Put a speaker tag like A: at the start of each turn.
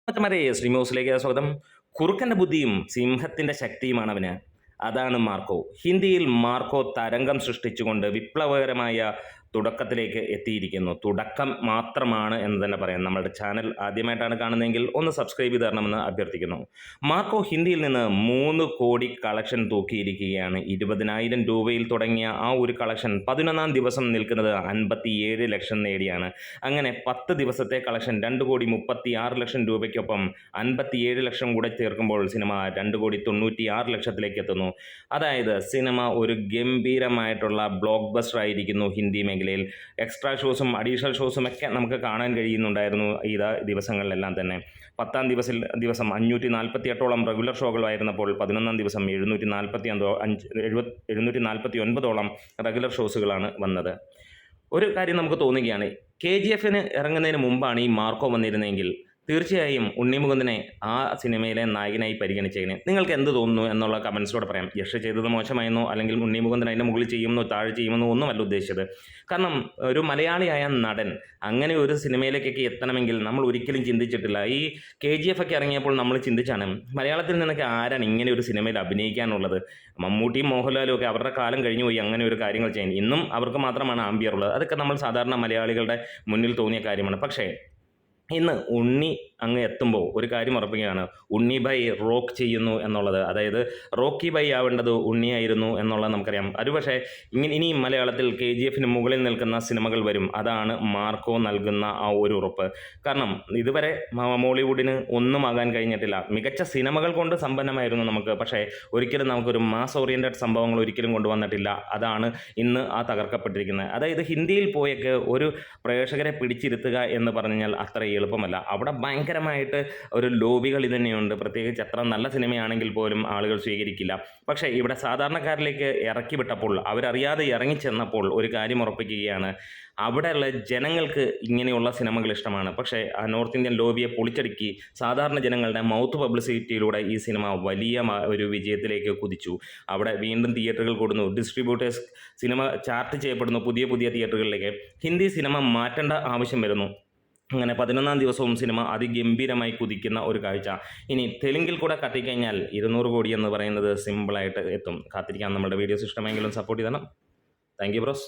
A: മച്ചന്മാരെ ശ്രീമോസിലേക്ക് സ്വാഗതം. കുറുക്കന്റെ ബുദ്ധിയും സിംഹത്തിന്റെ ശക്തിയുമാണ് അവന്. അതാണ് മാർക്കോ. ഹിന്ദിയിൽ മാർക്കോ തരംഗം സൃഷ്ടിച്ചുകൊണ്ട് വിപ്ലവകരമായ തുടക്കത്തിലേക്ക് എത്തിയിരിക്കുന്നു. തുടക്കം മാത്രമാണ് എന്ന് തന്നെ പറയാം. നമ്മുടെ ചാനൽ ആദ്യമായിട്ടാണ് കാണുന്നതെങ്കിൽ ഒന്ന് സബ്സ്ക്രൈബ് ചെയ്ത് തരണമെന്ന് അഭ്യർത്ഥിക്കുന്നു. മാർക്കോ ഹിന്ദിയിൽ നിന്ന് 3 കോടി കളക്ഷൻ തൂക്കിയിരിക്കുകയാണ്. 20,000 രൂപയിൽ തുടങ്ങിയ ആ ഒരു കളക്ഷൻ 11ാം ദിവസം നിൽക്കുന്നത് 57 ലക്ഷം നേടിയാണ്. അങ്ങനെ 10 ദിവസത്തെ കളക്ഷൻ 2,36 ലക്ഷം രൂപയ്ക്കൊപ്പം 57 ലക്ഷം കൂടെ ചേർക്കുമ്പോൾ സിനിമ 2,96 ലക്ഷത്തിലേക്ക് എത്തുന്നു. അതായത് സിനിമ ഒരു ഗംഭീരമായിട്ടുള്ള ബ്ലോക്ക് ബസ്റ്റർ ആയിരിക്കുന്നു. ഹിന്ദി മേഖലയിൽ എക്സ്ട്രാ ഷോസും അഡീഷണൽ ഷോസും ഒക്കെ നമുക്ക് കാണാൻ കഴിയുന്നുണ്ടായിരുന്നു ഈ ദിവസങ്ങളിലെല്ലാം തന്നെ. 10ാം ദിവസം 548ഓളം റെഗുലർ ഷോകളായിരുന്നപ്പോൾ 11ാം ദിവസം 749ഓളം റെഗുലർ ഷോസുകളാണ് വന്നത്. ഒരു കാര്യം നമുക്ക് തോന്നുകയാണ്, KGF ഇറങ്ങുന്നതിന് മുമ്പാണ് ഈ മാർക്കോ വന്നിരുന്നെങ്കിൽ തീർച്ചയായും ഉണ്ണി മുകുന്ദനെ ആ സിനിമയിലെ നായകനായി പരിഗണിച്ചേനെ. നിങ്ങൾക്ക് എന്ത് തോന്നുന്നു എന്നുള്ള കമൻസിലൂടെ പറയാം. യശ് ചെയ്തത് മോശമായിരുന്നോ അല്ലെങ്കിൽ ഉണ്ണി മുകുന്ദൻ അതിൻ്റെ മുകളിൽ ചെയ്യുമെന്നോ താഴെ ചെയ്യുമെന്നോ ഒന്നുമല്ല ഉദ്ദേശിച്ചത്. കാരണം ഒരു മലയാളിയായ നടൻ അങ്ങനെ ഒരു സിനിമയിലേക്കൊക്കെ എത്തണമെങ്കിൽ നമ്മൾ ഒരിക്കലും ചിന്തിച്ചിട്ടില്ല. ഈ KGF ഒക്കെ ഇറങ്ങിയപ്പോൾ നമ്മൾ ചിന്തിച്ചാണ് മലയാളത്തിൽ നിന്നൊക്കെ ആരാണ് ഇങ്ങനെ ഒരു സിനിമയിൽ അഭിനയിക്കാനുള്ളത്. മമ്മൂട്ടിയും മോഹൻലാലും ഒക്കെ അവരുടെ കാലം കഴിഞ്ഞു പോയി അങ്ങനെ ഒരു കാര്യങ്ങൾ ചെയ്യാൻ. ഇന്നും അവർക്ക് മാത്രമാണ് ആംബിയർ ഉള്ളത്. അതൊക്കെ നമ്മൾ സാധാരണ മലയാളികളുടെ മുന്നിൽ തോന്നിയ കാര്യമാണ്. പക്ഷേ ഇന്ന് ഉണ്ണി അങ്ങ് എത്തുമ്പോൾ ഒരു കാര്യം ഉറപ്പിക്കുകയാണ്, ഉണ്ണി ബൈ റോക്ക് ചെയ്യുന്നു എന്നുള്ളത്. അതായത് റോക്കി ബൈ ആവേണ്ടത് ഉണ്ണിയായിരുന്നു എന്നുള്ളത് നമുക്കറിയാം. അത് പക്ഷേ ഇനിയും മലയാളത്തിൽ KGF മുകളിൽ നിൽക്കുന്ന സിനിമകൾ വരും. അതാണ് മാർക്കോ നൽകുന്ന ആ ഒരു ഉറപ്പ്. കാരണം ഇതുവരെ മോളിവുഡിന് ഒന്നും ആകാൻ കഴിഞ്ഞിട്ടില്ല. മികച്ച സിനിമകൾ കൊണ്ട് സമ്പന്നമായിരുന്നു നമുക്ക്, പക്ഷേ ഒരിക്കലും നമുക്കൊരു മാസ് ഓറിയൻറ്റഡ് സംഭവങ്ങൾ ഒരിക്കലും കൊണ്ടുവന്നിട്ടില്ല. അതാണ് ഇന്ന് ആ തകർക്കപ്പെട്ടിരിക്കുന്നത്. അതായത് ഹിന്ദിയിൽ പോയൊക്കെ ഒരു പ്രേക്ഷകരെ പിടിച്ചിരുത്തുക എന്ന് പറഞ്ഞാൽ അത്ര എളുപ്പമല്ല. അവിടെ ഭയങ്കരമായിട്ട് ഒരു ലോബികൾ തന്നെയുണ്ട്. പ്രത്യേകിച്ച് എത്ര നല്ല സിനിമയാണെങ്കിൽ പോലും ആളുകൾ സ്വീകരിക്കില്ല. പക്ഷേ ഇവിടെ സാധാരണക്കാരിലേക്ക് ഇറക്കി വിട്ടപ്പോൾ, അവരറിയാതെ ഇറങ്ങിച്ചെന്നപ്പോൾ ഒരു കാര്യം ഉറപ്പിക്കുകയാണ്, അവിടെയുള്ള ജനങ്ങൾക്ക് ഇങ്ങനെയുള്ള സിനിമകൾ ഇഷ്ടമാണ്. പക്ഷേ ആ നോർത്ത് ഇന്ത്യൻ ലോബിയെ പൊളിച്ചടുക്കി സാധാരണ ജനങ്ങളുടെ മൗത്ത് പബ്ലിസിറ്റിയിലൂടെ ഈ സിനിമ വലിയ ഒരു വിജയത്തിലേക്ക് കുതിച്ചു. അവിടെ വീണ്ടും തിയേറ്ററുകൾ കൂടുന്നു, ഡിസ്ട്രിബ്യൂട്ടേഴ്സ് സിനിമ ചാർട്ട് ചെയ്യപ്പെടുന്നു പുതിയ പുതിയ തിയേറ്ററുകളിലേക്ക്. ഹിന്ദി സിനിമ മാറ്റേണ്ട ആവശ്യം വരുന്നു. അങ്ങനെ 11ാം ദിവസവും സിനിമ അതിഗംഭീരമായി കുതിക്കുന്ന ഒരു കാഴ്ച. ഇനി തെലുങ്കിൽ കൂടെ കത്തിക്കഴിഞ്ഞാൽ 200 കോടി എന്ന് പറയുന്നത് സിമ്പിളായിട്ട് എത്തും. കാത്തിരിക്കാം. നമ്മുടെ വീഡിയോസ് ഇഷ്ടമെങ്കിലും സപ്പോർട്ട് ചെയ്യണം. Thank you bros.